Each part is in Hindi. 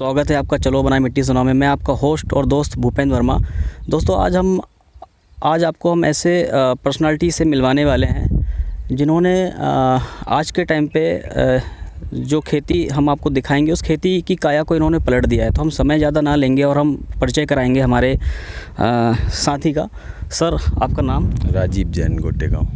स्वागत है आपका चलो बनाए मिट्टी सुनाओ में। मैं आपका होस्ट और दोस्त भूपेंद्र वर्मा। दोस्तों आज आपको हम ऐसे पर्सनालिटी से मिलवाने वाले हैं जिन्होंने आज के टाइम पे जो खेती हम आपको दिखाएंगे उस खेती की काया को इन्होंने पलट दिया है। तो हम समय ज़्यादा ना लेंगे और हम परिचय कराएंगे हमारे साथी का। सर, आपका नाम? राजीव जैन, गोटेगांव,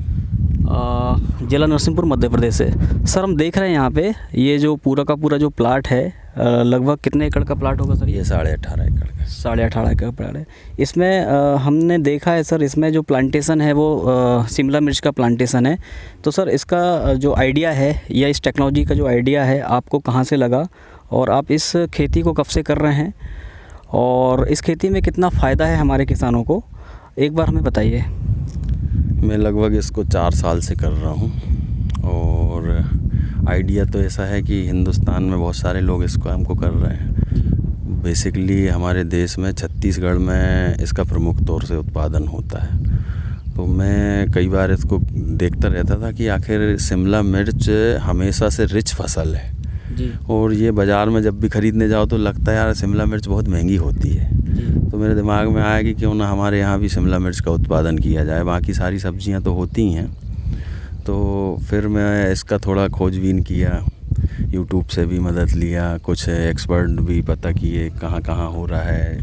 जिला नरसिंहपुर, मध्य प्रदेश से। सर, हम देख रहे हैं यहाँ पे ये जो पूरा का पूरा जो प्लाट है, लगभग कितने एकड़ का प्लाट होगा सर? ये 18.5 एकड़ का। 18.5 एकड़ प्लाट है। इसमें हमने देखा है सर, इसमें जो प्लांटेशन है वो शिमला मिर्च का प्लांटेशन है। तो सर, इसका जो आइडिया है या इस टेक्नोलॉजी का जो आइडिया है आपको कहाँ से लगा और आप इस खेती को कब से कर रहे हैं और इस खेती में कितना फ़ायदा है हमारे किसानों को, एक बार हमें बताइए। मैं लगभग इसको 4 साल से कर रहा हूँ और आइडिया तो ऐसा है कि हिंदुस्तान में बहुत सारे लोग इस काम को कर रहे हैं। बेसिकली हमारे देश में छत्तीसगढ़ में इसका प्रमुख तौर से उत्पादन होता है। तो मैं कई बार इसको देखता रहता था कि आखिर शिमला मिर्च हमेशा से रिच फसल है जी। और ये बाज़ार में जब भी ख़रीदने जाओ तो लगता है यार शिमला मिर्च बहुत महंगी होती है। तो मेरे दिमाग में आया कि क्यों ना हमारे यहाँ भी शिमला मिर्च का उत्पादन किया जाए। बाकी सारी सब्जियाँ तो होती ही हैं। तो फिर मैं इसका थोड़ा खोजबीन किया, यूट्यूब से भी मदद लिया, कुछ एक्सपर्ट भी पता किए कहाँ कहाँ हो रहा है,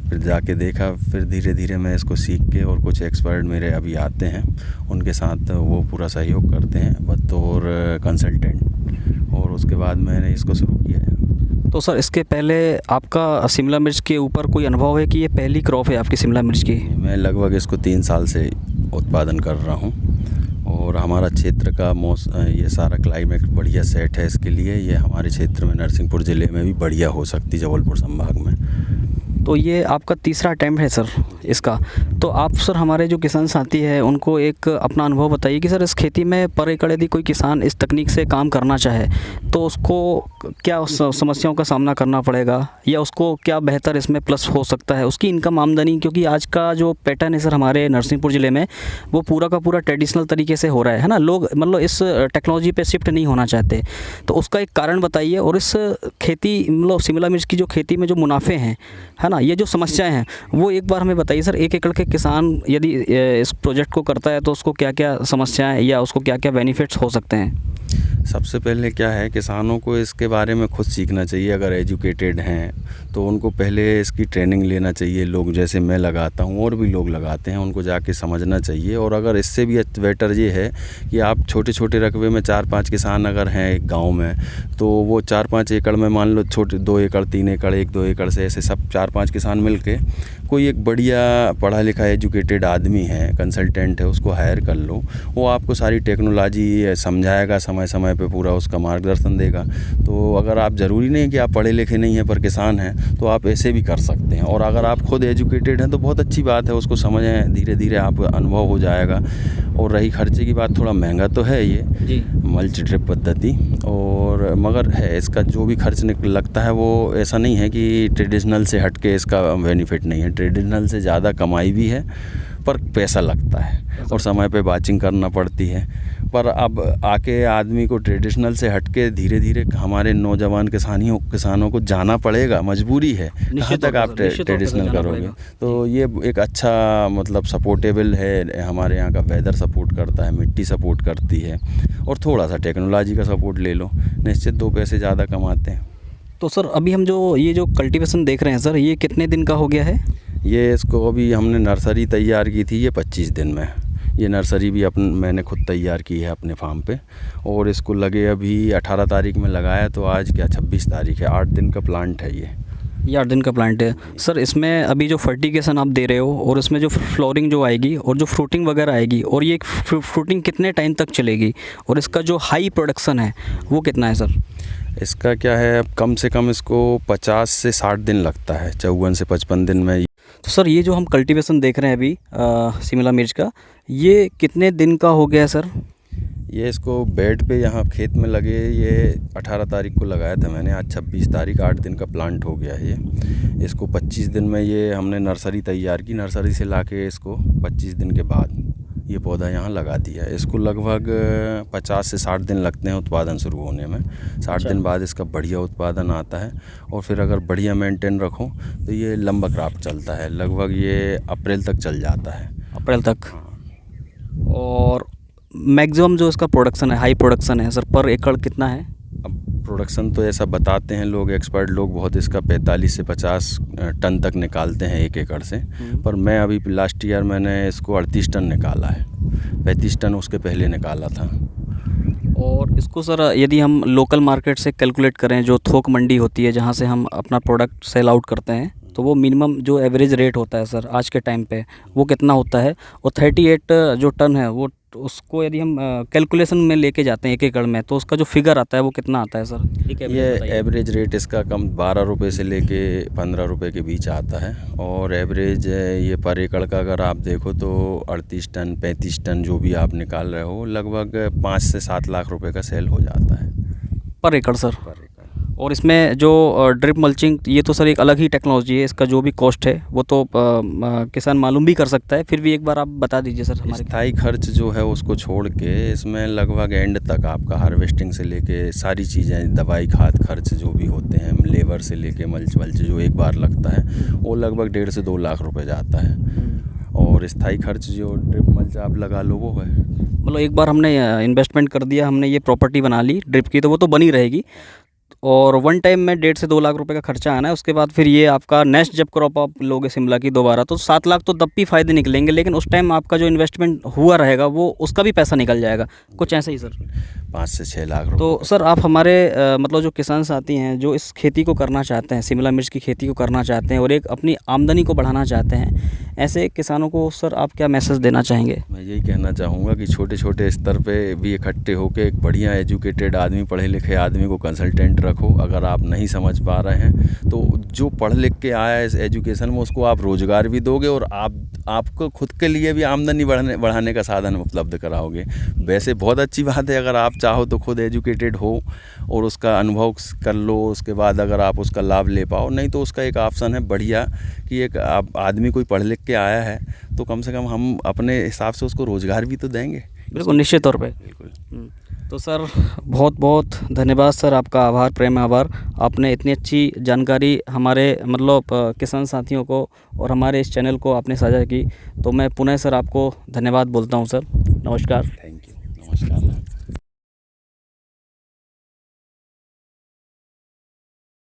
फिर जाके देखा। फिर धीरे धीरे मैं इसको सीख के, और कुछ एक्सपर्ट मेरे अभी आते हैं उनके साथ वो पूरा सहयोग करते हैं बतौर कंसल्टेंट, और उसके बाद मैंने इसको शुरू किया है। तो सर, इसके पहले आपका शिमला मिर्च के ऊपर कोई अनुभव है कि ये पहली क्रॉप है आपकी शिमला मिर्च की? मैं लगभग इसको 3 साल से उत्पादन कर रहा हूँ और हमारा क्षेत्र का ये सारा क्लाइमेट बढ़िया सेट है इसके लिए। ये हमारे क्षेत्र में नरसिंहपुर ज़िले में भी बढ़िया हो सकती, जबलपुर संभाग में। तो ये आपका तीसरा अटैम्प्ट है सर इसका। तो आप सर हमारे जो किसान साथी हैं उनको एक अपना अनुभव बताइए कि सर इस खेती में पर एकड़ यदि कोई किसान इस तकनीक से काम करना चाहे तो उसको क्या समस्याओं का सामना करना पड़ेगा या उसको क्या बेहतर इसमें प्लस हो सकता है, उसकी इनकम आमदनी। क्योंकि आज का जो पैटर्न है सर हमारे नरसिंहपुर ज़िले में वो पूरा का पूरा ट्रेडिशनल तरीके से हो रहा है ना। लोग मतलब इस टेक्नोलॉजी पे शिफ्ट नहीं होना चाहते। तो उसका एक कारण बताइए। और इस खेती मतलब शिमला मिर्च की जो खेती में जो मुनाफे हैं है ना, ये जो समस्याएं हैं वो एक बार हमें बताइए सर। 1 एकड़ के किसान यदि इस प्रोजेक्ट को करता है तो उसको क्या क्या समस्याएं या उसको क्या क्या बेनिफिट्स हो सकते हैं? सबसे पहले क्या है, किसानों को इसके बारे में खुद सीखना चाहिए। अगर एजुकेटेड हैं तो उनको पहले इसकी ट्रेनिंग लेना चाहिए। लोग जैसे मैं लगाता हूँ और भी लोग लगाते हैं, उनको जाके समझना चाहिए। और अगर इससे भी बेटर ये है कि आप छोटे छोटे रकबे में 4-5 किसान अगर हैं एक गाँव में, तो वो 4-5 एकड़ में मान लो छोटे 2 एकड़ 3 एकड़ 1-2 एकड़ से ऐसे सब 4-5 किसान मिल के कोई एक बढ़िया पढ़ा लिखा एजुकेटेड आदमी है, कंसल्टेंट है, उसको हायर कर लो। वो आपको सारी टेक्नोलॉजी समझाएगा, समय समय पे पूरा उसका मार्गदर्शन देगा। तो अगर आप ज़रूरी नहीं कि आप पढ़े लिखे नहीं हैं पर किसान हैं तो आप ऐसे भी कर सकते हैं। और अगर आप खुद एजुकेटेड हैं तो बहुत अच्छी बात है, उसको समझें, धीरे धीरे आप अनुभव हो जाएगा। और रही खर्चे की बात, थोड़ा महंगा तो है ये जी, मल्च ड्रिप पद्धति, और मगर है इसका जो भी खर्च लगता है वो ऐसा नहीं है कि ट्रेडिशनल से हट के इसका बेनिफिट नहीं है। ट्रेडिशनल से ज़्यादा कमाई भी है पर पैसा लगता है और समय पे बाचिंग करना पड़ती है। पर अब आके आदमी को ट्रेडिशनल से हटके धीरे धीरे हमारे नौजवान किसानों को जाना पड़ेगा, मजबूरी है। कहाँ तक आप ट्रेडिशनल करोगे? तो ये एक अच्छा मतलब सपोर्टेबल है। हमारे यहाँ का वेदर सपोर्ट करता है, मिट्टी सपोर्ट करती है, और थोड़ा सा टेक्नोलॉजी का सपोर्ट ले लो, निश्चित 2 पैसे ज़्यादा कमाते हैं। तो सर अभी हम ये जो कल्टीवेशन देख रहे हैं सर, ये कितने दिन का हो गया है? ये इसको अभी हमने नर्सरी तैयार की थी, ये 25 दिन में। ये नर्सरी भी मैंने खुद तैयार की है अपने फार्म पे, और इसको लगे अभी 18 तारीख में लगाया, तो आज क्या 26 तारीख है। 8 दिन का प्लांट है ये 8 दिन का प्लांट है सर। इसमें अभी जो फर्टिगेशन आप दे रहे हो और इसमें जो फ्लोरिंग जो आएगी और जो फ्रूटिंग वगैरह आएगी, और ये फ्रूटिंग कितने टाइम तक चलेगी और इसका जो हाई प्रोडक्शन है वो कितना है सर? इसका क्या है, अब कम से कम इसको 50 से 60 दिन लगता है, 54 से 55 दिन में। तो सर ये जो हम कल्टीवेशन देख रहे हैं अभी शिमला मिर्च का, ये कितने दिन का हो गया है सर? ये इसको बेड पे यहाँ खेत में लगे, ये 18 तारीख को लगाया था मैंने, आज 26 तारीख, 8 दिन का प्लांट हो गया है ये। इसको 25 दिन में ये हमने नर्सरी तैयार की, नर्सरी से लाके इसको 25 दिन के बाद ये पौधा यहाँ लगा दिया। इसको लगभग 50 से 60 दिन लगते हैं उत्पादन शुरू होने में। 60 दिन बाद इसका बढ़िया उत्पादन आता है और फिर अगर बढ़िया मेंटेन रखो तो ये लंबा क्रॉप चलता है, लगभग ये अप्रैल तक चल जाता है। अप्रैल तक। और मैक्सिमम जो इसका प्रोडक्शन है, हाई प्रोडक्शन है सर, पर एकड़ कितना है? अब प्रोडक्शन तो ऐसा बताते हैं लोग, एक्सपर्ट लोग बहुत, इसका 45 से 50 टन तक निकालते हैं 1 एकड़ से। पर मैं अभी लास्ट ईयर मैंने इसको 38 टन निकाला है, 35 टन उसके पहले निकाला था। और इसको सर यदि हम लोकल मार्केट से कैलकुलेट करें, जो थोक मंडी होती है जहाँ से हम अपना प्रोडक्ट सेल आउट करते हैं, तो वो मिनिमम जो एवरेज रेट होता है सर आज के टाइम पे वो कितना होता है? और 38 जो टन है वो उसको यदि हम कैलकुलेशन में लेके जाते हैं 1 एकड़ में, तो उसका जो फिगर आता है वो कितना आता है सर? ये एवरेज रेट इसका कम 12 रुपये से लेके 15 रुपये के बीच आता है। और एवरेज ये पर एकड़ का अगर आप देखो तो 38 टन 35 टन जो भी आप निकाल रहे हो, लगभग 5 से 7 लाख रुपए का सेल हो जाता है पर एकड़ सर। पर एकड़। और इसमें जो ड्रिप मल्चिंग, ये तो सर एक अलग ही टेक्नोलॉजी है, इसका जो भी कॉस्ट है वो तो किसान मालूम भी कर सकता है, फिर भी एक बार आप बता दीजिए सर हमारे। स्थायी खर्च जो है उसको छोड़ के इसमें लगभग एंड तक आपका हार्वेस्टिंग से लेके सारी चीज़ें, दवाई खाद खर्च जो भी होते हैं, लेबर से लेके मल्च वल्च जो एक बार लगता है वो लगभग 1.5 से 2 लाख रुपए जाता है। और स्थायी खर्च जो ड्रिप मल्च आप लगा लो वो है, मतलब एक बार हमने इन्वेस्टमेंट कर दिया, हमने ये प्रॉपर्टी बना ली ड्रिप की, तो वो तो बनी रहेगी। और वन टाइम में 1.5 से 2 लाख रुपए का खर्चा आना है। उसके बाद फिर ये आपका नेक्स्ट जब क्रॉप आप लोगे शिमला की दोबारा, तो 7 लाख तो तब भी फ़ायदे निकलेंगे, लेकिन उस टाइम आपका जो इन्वेस्टमेंट हुआ रहेगा वो उसका भी पैसा निकल जाएगा, कुछ ऐसा ही सर। 5 से 6 लाख रुपए। तो सर आप हमारे मतलब जो किसान साथी हैं जो इस खेती को करना चाहते हैं, शिमला मिर्च की खेती को करना चाहते हैं और एक अपनी आमदनी को बढ़ाना चाहते हैं, ऐसे किसानों को सर आप क्या मैसेज देना चाहेंगे? मैं यही कहना चाहूँगा कि छोटे छोटे स्तर पे भी इकट्ठे होकर एक बढ़िया एजुकेटेड आदमी, पढ़े लिखे आदमी को कंसल्टेंट रखो। अगर आप नहीं समझ पा रहे हैं तो जो पढ़ लिख के आया है इस एजुकेशन में उसको आप रोज़गार भी दोगे और आपको खुद के लिए भी आमदनी बढ़ाने का साधन उपलब्ध कराओगे। वैसे बहुत अच्छी बात है, अगर आप चाहो तो खुद एजुकेटेड हो और उसका अनुभव कर लो, उसके बाद अगर आप उसका लाभ ले पाओ। नहीं तो उसका एक ऑप्शन है बढ़िया कि एक आदमी कोई पढ़ लिख के आया है तो कम से कम हम अपने हिसाब से उसको रोज़गार भी तो देंगे। बिल्कुल, निश्चित तौर पे। बिल्कुल। तो सर बहुत बहुत धन्यवाद सर, आपका आभार, प्रेम आभार। आपने इतनी अच्छी जानकारी हमारे मतलब किसान साथियों को और हमारे इस चैनल को आपने साझा की, तो मैं पुनः सर आपको धन्यवाद बोलता हूं सर। नमस्कार। Thank you. नमस्कार।